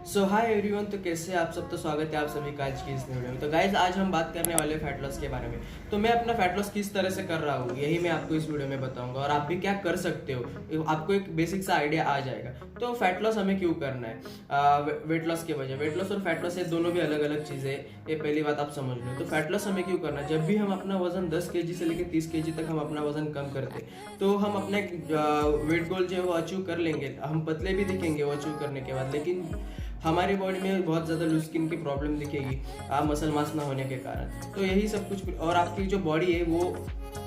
सो hi everyone. तो कैसे हैं आप सब। तो स्वागत है आप सभी का आज की इस वीडियो में। तो गाइज आज हम बात करने वाले फैट लॉस के बारे में। तो मैं अपना फैट लॉस किस तरह से कर रहा हूँ यही मैं आपको इस वीडियो में बताऊंगा और आप भी क्या कर सकते हो, आपको एक बेसिक सा आइडिया आ जाएगा। तो फैट लॉस हमें क्यों करना है, वेट लॉस की वजह। वेट लॉस और फैट लॉस ये दोनों भी अलग अलग चीज़ें हैं, ये पहली बात आप समझ लो। तो फैट लॉस हमें क्यों करना है, जब भी हम अपना वजन 10 kg से लेकर 30 kg तक हम अपना वजन कम करते तो हम अपने वेट गोल जो है वो अचीव कर लेंगे, हम पतले भी दिखेंगे वो अचीव करने के बाद, लेकिन हमारी बॉडी में बहुत ज़्यादा लूज स्किन की प्रॉब्लम दिखेगी मसल मास ना होने के कारण। तो यही सब कुछ, और आपकी जो बॉडी है वो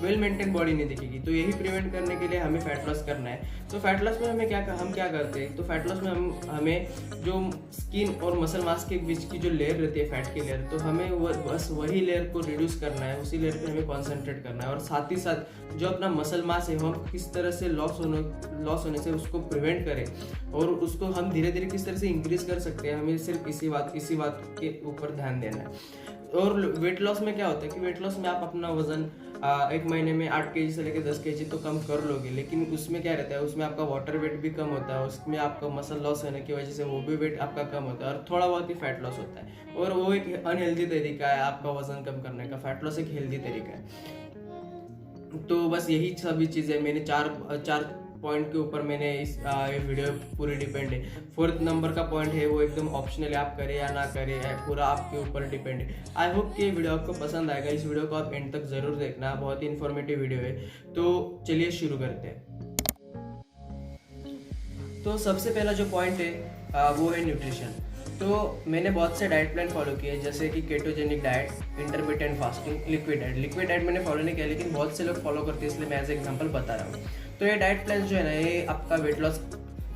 वेल मेंटेन बॉडी नहीं दिखेगी। तो यही प्रिवेंट करने के लिए हमें फैट लॉस करना है। तो फैट लॉस में हम क्या करते हैं, तो फैट लॉस में हमें जो स्किन और मसल मास के बीच की जो लेयर रहती है, फैट की लेयर, तो हमें बस वही लेयर को रिड्यूस करना है, उसी लेयर पे हमें कॉन्सेंट्रेट करना है। और साथ ही साथ जो अपना मसल मास है वो हम किस तरह से लॉस होने से उसको प्रिवेंट करें और उसको हम धीरे धीरे किस तरह से इंक्रीज कर सकते हैं, हमें सिर्फ इसी बात के ऊपर ध्यान देना है। और वेट लॉस में क्या होता है कि वेट लॉस में आप अपना वजन एक महीने में 8 kg से लेकर 10 kg तो कम कर लोगे, लेकिन उसमें क्या रहता है, उसमें आपका वाटर वेट भी कम होता है, उसमें आपका मसल लॉस होने की वजह से वो भी वेट आपका कम होता है और थोड़ा बहुत ही फैट लॉस होता है। और वो एक अनहेल्दी तरीका है आपका वजन कम करने का। फैट लॉस एक हेल्दी तरीका है। तो बस यही सभी चीज़ें मैंने चार पॉइंट के ऊपर मैंने ये वीडियो पूरी डिपेंड है। 4th नंबर का पॉइंट है वो एकदम ऑप्शनल है, आप करें या ना करें, पूरा आपके ऊपर डिपेंड है। आई होप कि ये वीडियो आपको पसंद आएगा। इस वीडियो को आप एंड तक जरूर देखना, बहुत ही इन्फॉर्मेटिव वीडियो है। तो चलिए शुरू करते हैं। तो सबसे पहला जो पॉइंट है वो है न्यूट्रिशन। तो मैंने बहुत से डाइट प्लान फॉलो किए, जैसे कि ketogenic diet, intermittent fasting, liquid diet मैंने फॉलो नहीं किया, लेकिन बहुत से लोग फॉलो करते हैं, इसलिए मैं एज एग्जांपल बता रहा हूँ। तो ये डाइट प्लान जो है ना, ये आपका वेट लॉस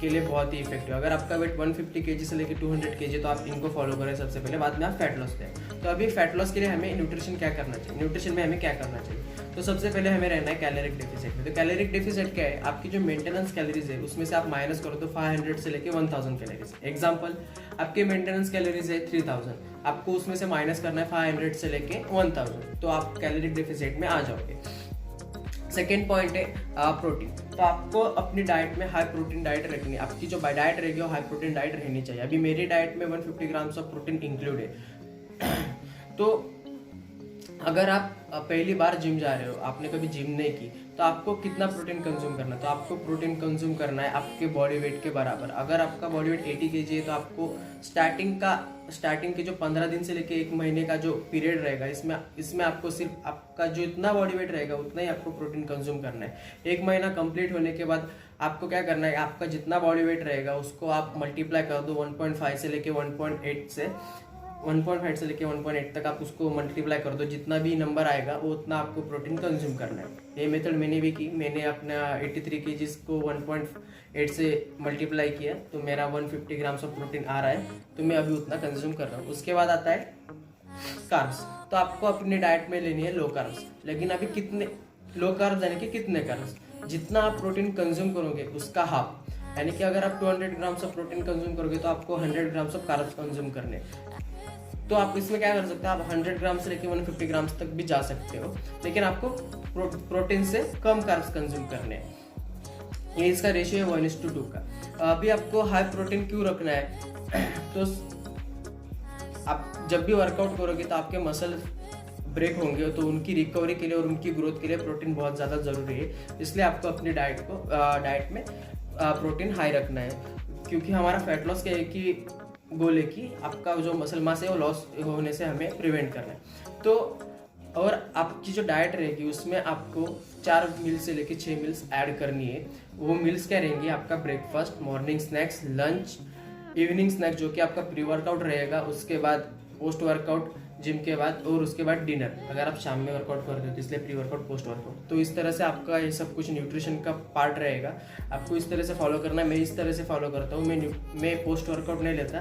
के लिए बहुत ही इफेक्टिव है। अगर आपका वेट 150 kg से लेकर 200 kg तो आप इनको फॉलो करें सबसे पहले, बाद में आप फैट लॉस करें। तो अभी फैट लॉस के लिए हमें न्यूट्रिशन क्या करना चाहिए, न्यूट्रिशन में हमें क्या करना चाहिए। तो सबसे पहले हमें रहना है कैलोरिक डेफिसिट में। तो कैलोरिक डेफिसिट क्या है, आपकी जो मेंटेनेंस कैलोरीज है उसमें से आप माइनस करो तो 500 से लेकर 1000 कैलोरीज। एग्जाम्पल, आपके मेंटेनेंस कैलोरीज है 3000, आपको उसमें से माइनस करना है 500 से लेकर 1000, तो आप कैलोरिक डेफिसिट में आ जाओगे। सेकेंड पॉइंट है प्रोटीन। तो आपको अपनी डाइट में हाई प्रोटीन डाइट रखनी है। आपकी जो डाइट रहेगी वो हाई प्रोटीन डाइट रहनी चाहिए। अभी मेरी डाइट में 150 ग्राम्स ऑफ प्रोटीन इंक्लूड है। तो अगर आप पहली बार जिम जा रहे हो, आपने कभी जिम नहीं की, तो आपको कितना प्रोटीन कंज्यूम करना है, तो आपको प्रोटीन कंज्यूम करना है आपके बॉडी वेट के बराबर। अगर आपका बॉडी वेट 80 kg है तो आपको स्टार्टिंग के जो 15 दिन से लेके 1 महीने का जो पीरियड रहेगा, इसमें आपको सिर्फ आपका जो इतना बॉडी वेट रहेगा उतना ही आपको प्रोटीन कंज्यूम करना है। 1 महीना कंप्लीट होने के बाद आपको क्या करना है, आपका जितना बॉडी वेट रहेगा उसको आप मल्टीप्लाई कर दो 1.5 से लेके 1.8 से लेके 1.8 तक आप उसको मल्टीप्लाई कर दो। जितना भी नंबर आएगा वो उतना आपको प्रोटीन कंज्यूम करना है। ये मेथड मैंने भी की। मैंने अपना 83 kg को 1.8 से मल्टीप्लाई किया तो मेरा 150 ग्राम्स ऑफ प्रोटीन आ रहा है, तो मैं अभी उतना कंज्यूम कर रहा हूँ। उसके बाद आता है कार्ब्स। तो आपको अपनी डाइट में लेनी है लो कार्ब्स, लेकिन अभी कितने लो कार्ब्स यानी कि कितने कार्ब्स, जितना आप प्रोटीन कंज्यूम करोगे उसका हाफ, यानी कि अगर आप 200 ग्राम्स ऑफ प्रोटीन कंज्यूम करोगे तो आपको 100 ग्राम्स ऑफ कार्ब्स कंज्यूम करने। तो आप इसमें क्या कर सकते हो, आप 100 ग्राम से लेकर 150 ग्राम्स तक भी जा सकते हो, लेकिन आपको प्रोटीन से कम कार्ब्स कंज्यूम करने हैं। ये इसका रेशियो है 1:2 का। अभी आपको हाई प्रोटीन क्यों रखना है, तो आप जब भी वर्कआउट करोगे तो आपके मसल ब्रेक होंगे, तो उनकी रिकवरी के लिए और उनकी ग्रोथ के लिए प्रोटीन बहुत ज़्यादा ज़रूरी है। इसलिए आपको अपनी डाइट में प्रोटीन हाई रखना है, क्योंकि हमारा फैट लॉस का एक ही गोल है कि आपका जो मसल मास है वो लॉस होने से हमें प्रिवेंट करना है। तो और आपकी जो डाइट रहेगी उसमें आपको 4 मील से लेकर 6 मील्स ऐड करनी है। वो मील्स क्या रहेंगी, आपका breakfast, morning snacks, lunch, evening snacks जो कि आपका प्री वर्कआउट रहेगा, उसके बाद पोस्ट वर्कआउट जिम के बाद, और उसके बाद डिनर अगर आप शाम में वर्कआउट करते हो तो इसलिए प्री वर्कआउट पोस्ट वर्कआउट। तो इस तरह से आपका ये सब कुछ न्यूट्रिशन का पार्ट रहेगा, आपको इस तरह से फॉलो करना है। मैं इस तरह से फॉलो करता हूँ। मैं पोस्ट वर्कआउट नहीं लेता,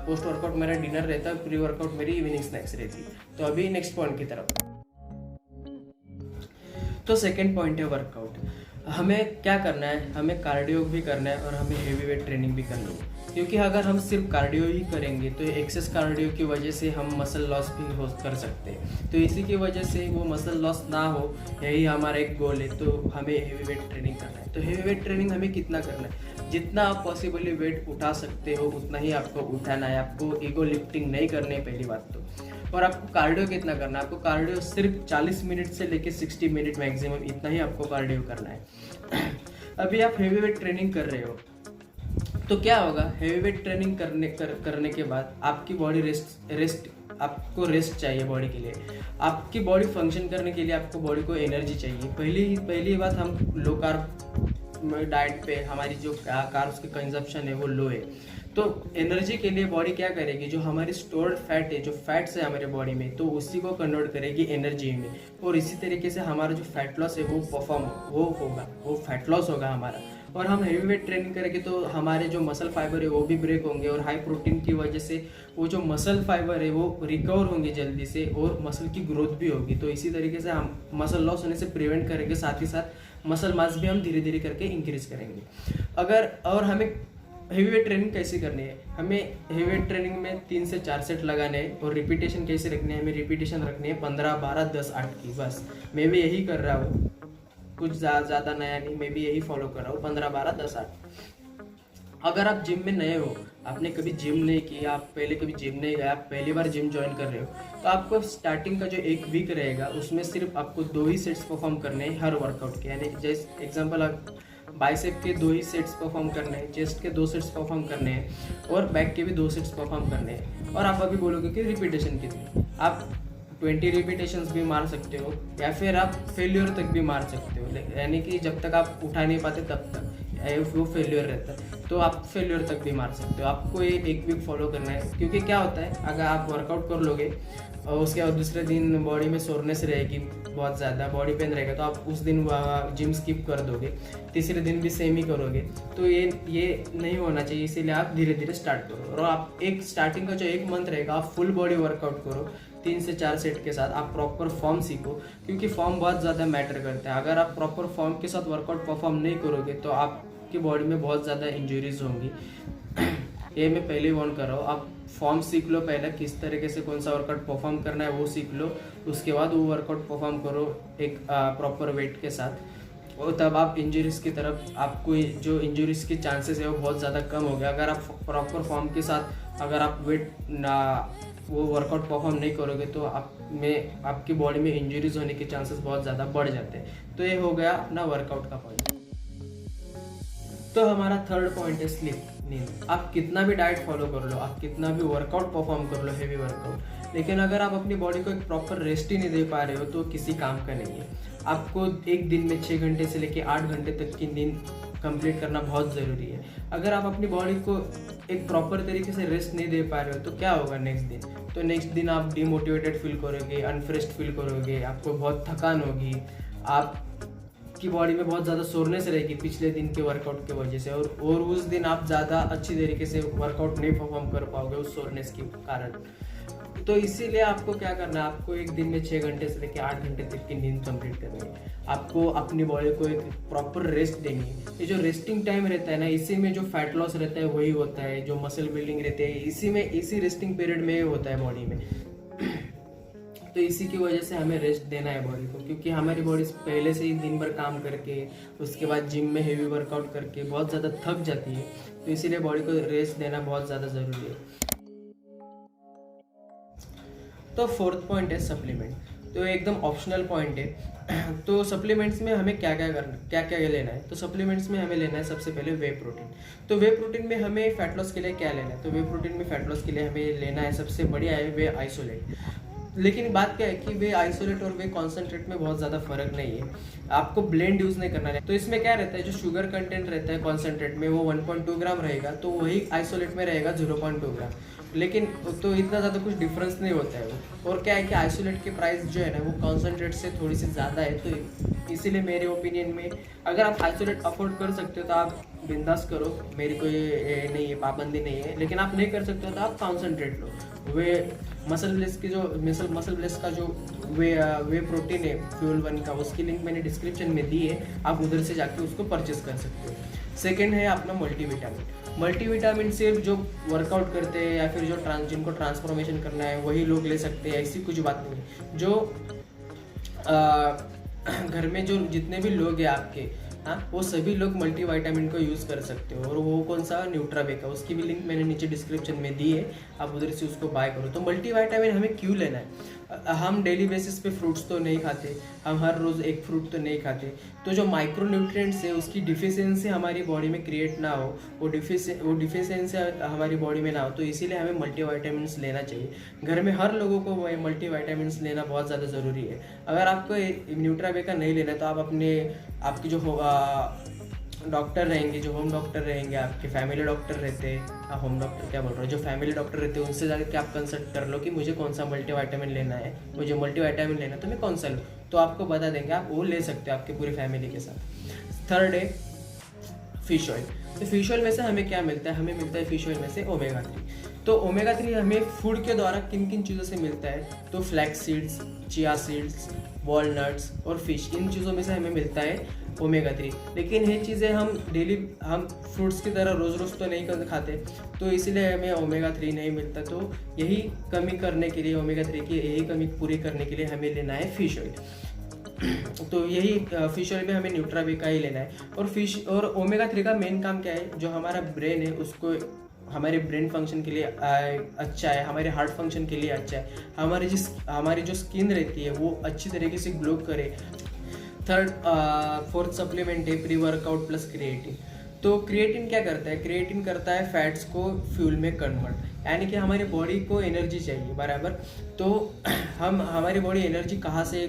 पोस्ट वर्कआउट मेरा डिनर रहता है, प्री वर्कआउट मेरी इवनिंग स्नैक्स रहती है। तो अभी नेक्स्ट पॉइंट की तरफ। तो सेकेंड पॉइंट है वर्कआउट। हमें क्या करना है, हमें कार्डियो भी करना है और हमें हेवी वेट ट्रेनिंग भी करनी है, क्योंकि अगर हम सिर्फ कार्डियो ही करेंगे तो एक्सेस कार्डियो की वजह से हम मसल लॉस भी कर सकते हैं। तो इसी की वजह से वो मसल लॉस ना हो, यही हमारा एक गोल है। तो हमें हेवी वेट ट्रेनिंग करना है। तो हेवी वेट ट्रेनिंग हमें कितना करना है, जितना आप पॉसिबली वेट उठा सकते हो उतना ही आपको उठाना है। आपको ईगो लिफ्टिंग नहीं करनी है पहली बात तो। और आपको कार्डियो कितना करना है, आपको कार्डियो सिर्फ 40 मिनट से लेकर 60 मिनट मैक्सिमम, इतना ही आपको कार्डियो करना है। अभी आप हेवी वेट ट्रेनिंग कर रहे हो तो क्या होगा, हेवी वेट ट्रेनिंग करने के बाद आपकी बॉडी आपको रेस्ट चाहिए बॉडी के लिए। आपकी बॉडी फंक्शन करने के लिए आपको बॉडी को एनर्जी चाहिए। पहली बात, हम लो कार्ब डाइट पे हमारी जो कार्ब्स की कंजप्शन है वो लो है, तो एनर्जी के लिए बॉडी क्या करेगी, जो हमारी स्टोर्ड फैट है, जो फैट्स है हमारे बॉडी में, तो उसी को कन्वर्ट करेगी एनर्जी में। और इसी तरीके से हमारा जो फैट लॉस है वो फैट लॉस होगा हमारा। और हम हेवी वेट ट्रेनिंग करेंगे तो हमारे जो मसल फाइबर है वो भी ब्रेक होंगे, और हाई प्रोटीन की वजह से वो जो मसल फाइबर है वो रिकवर होंगे जल्दी से, और मसल की ग्रोथ भी होगी। तो इसी तरीके से हम मसल लॉस होने से प्रिवेंट करेंगे, साथ ही साथ मसल मास भी हम धीरे धीरे करके इंक्रीज करेंगे। और हमें हेवी वेट ट्रेनिंग कैसे करनी है, हमें हेवी वेट ट्रेनिंग में 3 से 4 सेट लगाने हैं। और रिपीटेशन कैसे रखनी है, हमें रिपीटेशन रखनी है 15, 12, 10, 8 की। बस मैं भी यही कर रहा हूँ, कुछ ज़्यादा नया नहीं, मैं भी यही फॉलो कर रहा हूँ, 15, 12, 10, 8। अगर आप जिम में नए हो, आपने कभी जिम नहीं किया, आप पहले कभी जिम नहीं गए, आप पहली बार जिम ज्वाइन कर रहे हो, तो आपको स्टार्टिंग का जो 1 वीक रहेगा उसमें सिर्फ आपको 2 ही सेट्स परफॉर्म करने हैं हर वर्कआउट के। यानी जैसे एग्जांपल, आप बाइसेप के 2 ही सेट्स परफॉर्म करने हैं, चेस्ट के 2 सेट्स परफॉर्म करने हैं, और बैक के भी 2 सेट्स परफॉर्म करने हैं। और आप अभी बोलोगे कि रिपीटेशन कितनी, आप 20 रिपीटेशंस भी मार सकते हो, या फिर आप फेल्योर तक भी मार सकते हो। यानी कि जब तक आप उठा नहीं पाते तब तक वो फेल्योर रहता है, तो आप फेल्योर तक भी मार सकते हो। आपको ये 1 वीक फॉलो करना है, क्योंकि क्या होता है, अगर आप वर्कआउट कर लोगे और उसके बाद दूसरे दिन बॉडी में सोरनेस रहेगी, बहुत ज़्यादा बॉडी पेन रहेगा, तो आप उस दिन जिम स्किप कर दोगे, तीसरे दिन भी सेम ही करोगे, तो ये नहीं होना चाहिए। इसीलिए आप धीरे धीरे स्टार्ट करो, और आप स्टार्टिंग का जो 1 मंथ रहेगा आप फुल बॉडी वर्कआउट करो 3 से 4 सेट के साथ। आप प्रॉपर फॉर्म सीखो, क्योंकि फॉर्म बहुत ज़्यादा मैटर करता है। अगर आप प्रॉपर फॉर्म के साथ वर्कआउट परफॉर्म नहीं करोगे तो आपकी बॉडी में बहुत ज़्यादा इंजरीज होंगी। ये मैं पहले वार्न कर रहा हूँ। आप फॉर्म सीख लो पहले, किस तरीके से कौन सा वर्कआउट परफॉर्म करना है वो सीख लो, उसके बाद वो वर्कआउट परफॉर्म करो एक प्रॉपर वेट के साथ, और तब आप इंजरीज की तरफ, आपको जो इंजरीज के चांसेस है वो बहुत ज़्यादा कम हो गया। अगर आप प्रॉपर फॉर्म के साथ अगर आप वो वर्कआउट परफॉर्म नहीं करोगे तो आपकी बॉडी में इंजरीज होने के चांसेस बहुत ज़्यादा बढ़ जाते हैं। तो ये हो गया अपना वर्कआउट का पॉइंट। तो हमारा 3rd पॉइंट है स्लीप, नींद। आप कितना भी डाइट फॉलो कर लो, आप कितना भी वर्कआउट परफॉर्म कर लो, हेवी वर्कआउट, लेकिन अगर आप अपनी बॉडी को एक प्रॉपर रेस्ट ही नहीं दे पा रहे हो तो किसी काम का नहीं है। आपको एक दिन में 6 घंटे से लेकर 8 घंटे तक की नींद कंप्लीट करना बहुत ज़रूरी है। अगर आप अपनी बॉडी को एक प्रॉपर तरीके से रेस्ट नहीं दे पा रहे हो तो क्या होगा नेक्स्ट दिन, तो नेक्स्ट दिन आप डिमोटिवेटेड फील करोगे, अनफ्रेश्ड फील करोगे, आपको बहुत थकान होगी, आपकी बॉडी में बहुत ज़्यादा सोरनेस रहेगी पिछले दिन के वर्कआउट की वजह से, और उस दिन आप ज़्यादा अच्छी तरीके से वर्कआउट नहीं परफॉर्म कर पाओगे उस सोरनेस के कारण। तो इसीलिए आपको क्या करना है, आपको एक दिन में 6 घंटे से लेकर 8 घंटे तक की नींद कंप्लीट करनी है। आपको अपनी बॉडी को एक प्रॉपर रेस्ट देनी है। ये जो रेस्टिंग टाइम रहता है ना, इसी में जो फैट लॉस रहता है वही होता है, जो मसल बिल्डिंग रहती है इसी रेस्टिंग पीरियड में होता है बॉडी में। तो इसी की वजह से हमें रेस्ट देना है बॉडी को, क्योंकि हमारी बॉडी पहले से ही दिन भर काम करके उसके बाद जिम में हेवी वर्कआउट करके बहुत ज़्यादा थक जाती है, तो इसीलिए बॉडी को रेस्ट देना बहुत ज़्यादा ज़रूरी है। तो 4th पॉइंट है सप्लीमेंट, तो एकदम ऑप्शनल पॉइंट है। तो सप्लीमेंट्स में हमें क्या क्या लेना है, तो सप्लीमेंट्स में हमें लेना है सबसे पहले वे प्रोटीन। तो वे प्रोटीन में हमें फैट लॉस के लिए क्या लेना है, तो वे प्रोटीन में फैट लॉस के लिए हमें लेना है सबसे बढ़िया है वे आइसोलेट। लेकिन बात क्या है कि वे आइसोलेट और वे कॉन्सेंट्रेट में बहुत ज़्यादा फर्क नहीं है, आपको ब्लेंड यूज़ नहीं करना है। तो इसमें क्या रहता है, जो शुगर कंटेंट रहता है कॉन्सेंट्रेट में वो 1.2 ग्राम रहेगा, तो वही आइसोलेट में रहेगा 0.2 ग्राम। लेकिन तो इतना ज़्यादा कुछ डिफरेंस नहीं होता है वो। और क्या है कि आइसोलेट की प्राइस जो है ना वो कॉन्सेंट्रेट से थोड़ी सी ज़्यादा है, तो इसीलिए मेरे ओपिनियन में अगर आप आइसोलेट अफोर्ड कर सकते हो तो आप बिंदास करो, मेरी कोई नहीं है, पाबंदी नहीं है। लेकिन आप नहीं कर सकते हो तो आप कॉन्सेंट्रेट लो। वे मसल ब्लेस की जो मसल ब्लेस का जो वे प्रोटीन है फ्यूल 1 का, उसकी लिंक मैंने डिस्क्रिप्शन में दी है, आप उधर से जाके उसको परचेस कर सकते हो। सेकेंड है अपना मल्टीविटामिन सिर्फ जो वर्कआउट करते हैं या फिर जिनको ट्रांसफॉर्मेशन करना है वही लोग ले सकते हैं, ऐसी कुछ बात नहीं है। जो घर में जो जितने भी लोग हैं आपके, हाँ, वो सभी लोग मल्टीविटामिन को यूज़ कर सकते हो। और वो कौन सा, न्यूट्रावेक का, उसकी भी लिंक मैंने नीचे डिस्क्रिप्शन में दी है, आप उधर से उसको बाय करो। तो मल्टीविटामिन हमें क्यों लेना है? हम डेली बेसिस पे फ्रूट्स तो नहीं खाते, हम हर रोज़ एक फ्रूट तो नहीं खाते, तो जो माइक्रो न्यूट्रिएंट्स है उसकी डिफिशियंसी हमारी बॉडी में क्रिएट ना हो, वो डिफिशियंसी हमारी बॉडी में ना हो, तो इसीलिए हमें मल्टीविटामिन्स लेना चाहिए। घर में हर लोगों को मल्टीविटामिन्स लेना बहुत ज़्यादा ज़रूरी है। अगर आपको न्यूट्रावेक का नहीं लेना है तो आप आपकी जो डॉक्टर रहेंगे, जो होम डॉक्टर रहेंगे, आपके फैमिली डॉक्टर रहते हैं, होम डॉक्टर क्या बोल रहा हूँ, जो फैमिली डॉक्टर रहते हैं उनसे जाकर आप कंसल्ट कर लो कि मुझे कौन सा मल्टीविटामिन लेना है, मुझे मल्टीविटामिन लेना है तो मैं कौन सा लूँ, तो आपको बता देंगे, आप वो ले सकते हो आपकी पूरी फैमिली के साथ। थर्ड है फिश ऑयल। तो फिश ऑयल में से हमें क्या मिलता है? हमें मिलता है फिश ऑयल में से ओमेगा 3। तो ओमेगा 3 हमें फूड के द्वारा किन किन चीज़ों से मिलता है? तो flax seeds, chia seeds, walnuts और फिश, इन चीज़ों में से हमें मिलता है ओमेगा 3। लेकिन ये चीज़ें हम फ्रूट्स की तरह रोज़ रोज़ तो नहीं खाते, तो इसीलिए हमें ओमेगा 3 नहीं मिलता। तो यही कमी करने के लिए, ओमेगा 3 की यही कमी पूरी करने के लिए हमें लेना है फिश ऑयल। तो यही फिश ऑयल में हमें न्यूट्रावेक का ही लेना है। और फिश और ओमेगा 3 का मेन काम क्या है? जो हमारा ब्रेन है उसको, हमारे ब्रेन फंक्शन के लिए अच्छा है, हमारे हार्ट फंक्शन के लिए अच्छा है, हमारी जो स्किन रहती है वो अच्छी तरीके से ग्लो करे। फोर्थ सप्लीमेंट है प्री वर्कआउट प्लस क्रिएटिन। तो क्रिएटिन क्या करता है? क्रिएटिन करता है फैट्स को फ्यूल में कन्वर्ट, यानी कि हमारी बॉडी को एनर्जी चाहिए, बराबर। तो हमारी बॉडी एनर्जी कहाँ से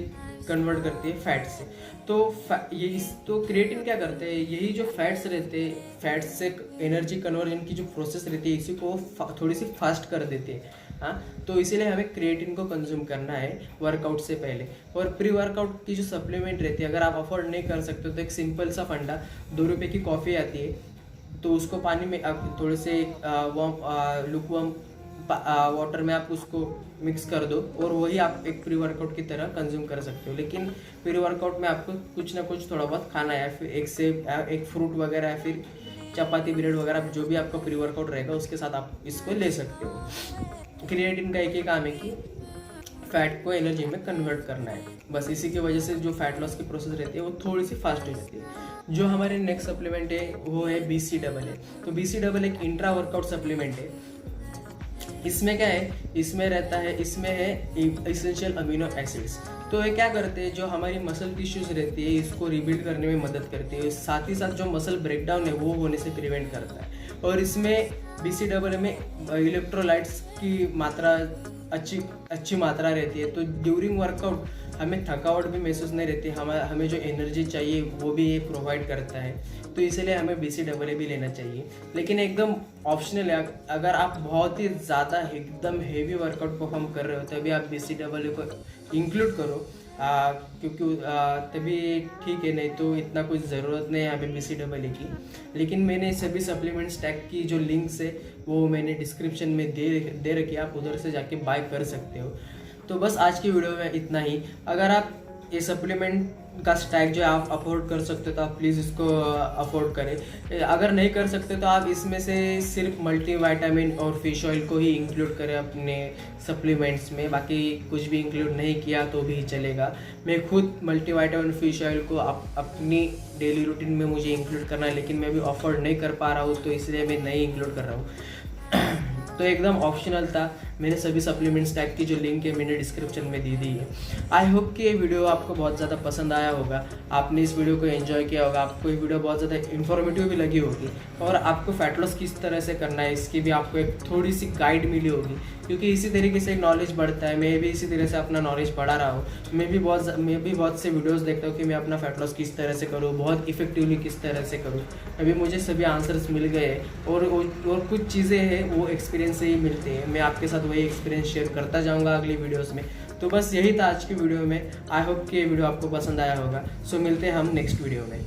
कन्वर्ट करती है? फैट से। तो क्रिएटिन क्या करते हैं? यही जो फैट्स रहते हैं, फैट्स से एनर्जी कन्वर्जन की जो प्रोसेस रहती है, इसी को थोड़ी सी फास्ट कर देते हैं। हाँ, तो इसीलिए हमें क्रिएटिन को कंज्यूम करना है वर्कआउट से पहले। और प्री वर्कआउट की जो सप्लीमेंट रहती है, अगर आप अफोर्ड नहीं कर सकते तो एक सिंपल सा फंडा, 2 रुपये की कॉफ़ी आती है, तो उसको पानी में आप थोड़े से लुकवार्म वाटर में आप उसको मिक्स कर दो, और वही आप एक प्री वर्कआउट की तरह कंज्यूम कर सकते हो। लेकिन प्री वर्कआउट में आपको कुछ ना कुछ थोड़ा बहुत खाना है, फिर एक फ्रूट वगैरह, या फिर चपाती, ब्रेड वगैरह, जो भी आपका प्री वर्कआउट रहेगा उसके साथ आप इसको ले सकते हो। क्रिएटिन का एक ही काम है कि फैट को एनर्जी में कन्वर्ट करना है, बस इसी की वजह से जो फैट लॉस की प्रोसेस रहती है वो थोड़ी सी फास्ट हो जाती है। जो हमारे नेक्स्ट सप्लीमेंट है वो है BCAA। तो BCAA एक इंट्रा वर्कआउट सप्लीमेंट है। इसमें क्या है? इसमें है एसेंशियल अमीनो एसिड्स। तो ये क्या करते हैं? जो हमारी मसल टिश्यूज रहती है इसको रिबिल्ड करने में मदद करती है, साथ ही साथ जो मसल ब्रेकडाउन है वो होने से प्रिवेंट करता है। और इसमें BCAA में इलेक्ट्रोलाइट्स की मात्रा अच्छी मात्रा रहती है, तो ड्यूरिंग वर्कआउट हमें थकावट भी महसूस नहीं रहती, हमें जो एनर्जी चाहिए वो भी ये प्रोवाइड करता है। तो इसीलिए हमें BCAA भी लेना चाहिए, लेकिन एकदम ऑप्शनल है। अगर आप बहुत ही ज़्यादा एकदम हेवी वर्कआउट परफॉर्म कर रहे हो तभी आप BCAA को इंक्लूड करो, क्योंकि तभी ठीक है, नहीं तो इतना कुछ ज़रूरत नहीं है हमें BCAA की। लेकिन मैंने सभी सप्लीमेंट स्टैक की जो लिंक्स है वो मैंने डिस्क्रिप्शन में दे रखी, आप उधर से जाके बाय कर सकते हो। तो बस आज की वीडियो में इतना ही। अगर आप ये सप्लीमेंट का स्टैक जो आप अफोर्ड कर सकते हो तो आप प्लीज़ इसको अफोर्ड करें। अगर नहीं कर सकते तो आप इसमें से सिर्फ मल्टीविटामिन और फिश ऑयल को ही इंक्लूड करें अपने सप्लीमेंट्स में, बाकी कुछ भी इंक्लूड नहीं किया तो भी चलेगा। मैं खुद मल्टीविटामिन फिश ऑयल को अपनी डेली रूटीन में मुझे इंक्लूड करना है, लेकिन मैं भी अफोर्ड नहीं कर पा रहा हूँ, तो इसलिए मैं नहीं इंक्लूड कर रहा हूँ। तो एकदम ऑप्शनल था। मैंने सभी सप्लीमेंट्स टाइप की जो लिंक है मैंने डिस्क्रिप्शन में दी है। आई होप कि ये वीडियो आपको बहुत ज़्यादा पसंद आया होगा, आपने इस वीडियो को एंजॉय किया होगा, आपको ये वीडियो बहुत ज़्यादा इन्फॉर्मेटिव भी लगी होगी, और आपको फैट लॉस किस तरह से करना है इसकी भी आपको एक थोड़ी सी गाइड मिली होगी, क्योंकि इसी तरीके से नॉलेज बढ़ता है। मैं भी इसी तरह से अपना नॉलेज बढ़ा रहा हूँ। मैं भी बहुत से वीडियोस देखता हूँ कि मैं अपना फैट लॉस किस तरह से करूँ, बहुत इफेक्टिवली किस तरह से करूँ। अभी मुझे सभी आंसर्स मिल गए हैं, और कुछ चीज़ें हैं वो एक्सपीरियंस से ही मिलते हैं। मैं आपके साथ वही एक्सपीरियंस शेयर करता जाऊँगा अगली वीडियोज़ में। तो बस यही था आज की वीडियो में। आई होप कि ये वीडियो आपको पसंद आया होगा। सो मिलते हैं हम नेक्स्ट वीडियो में।